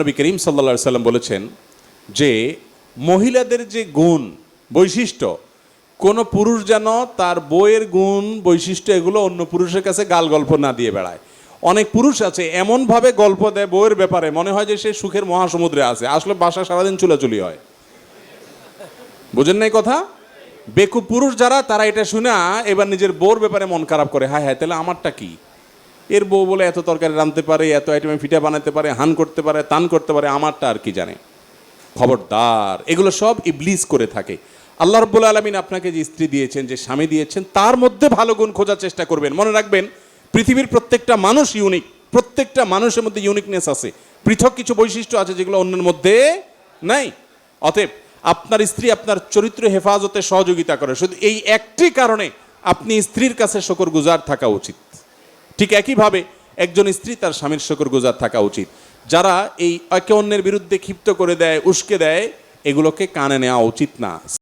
নবী করিম সাল্লাল্লাহু আলাইহি সাল্লাম বলেছেন যে মহিলাদের যে গুণ বৈশিষ্ট্য, কোন পুরুষ যেন তার বউয়ের গুণ বৈশিষ্ট্য এগুলো অন্য পুরুষের কাছে গাল গল্প না দিয়ে বেড়ায়। অনেক পুরুষ আছে এমনভাবে গল্প দেয় বউয়ের ব্যাপারে, মনে হয় যে সে সুখের মহাসমুদ্রে আছে, আসলে বাসা সারাদিন চুলাচুলি হয়। বুঝেন নাই কথা? বেকুব পুরুষ যারা, তারা এটা শুনে এবার নিজের বউর ব্যাপারে মন খারাপ করে, হায় হায় তাহলে আমারটা কি? এর বউ বলে এত তরকারি রাঁধতে পারে, এত আইটেমে ফিটা বানাতে পারে, হান করতে পারে, তান করতে পারে, আমারটা আর কি জানে। খবরদার, এগুলো সব ইবলিস করে থাকে। আল্লাহ রাব্বুল আলামিন আপনাকে যে স্ত্রী দিয়েছেন, যে স্বামী দিয়েছেন, তার মধ্যে ভালো গুণ খোঁজার চেষ্টা করবেন। মনে রাখবেন, পৃথিবীর প্রত্যেকটা মানুষ ইউনিক, প্রত্যেকটা মানুষের মধ্যে ইউনিকনেস আছে, পৃথক কিছু বৈশিষ্ট্য আছে যেগুলো অন্যের মধ্যে নাই। অতএব আপনার স্ত্রী আপনার চরিত্র হেফাজতে সহযোগিতা করে, শুধু এই একটি কারণে আপনি স্ত্রীর কাছে শুকরগুজার থাকা উচিত। ঠিক একইভাবে একজন স্ত্রী তার স্বামীর শুকরগুজার থাকা উচিত। যারা এই একে অন্যের বিরুদ্ধে ক্ষিপ্ত করে দেয়, উস্কে দেয়, এগুলোকে কানে নেওয়া উচিত না।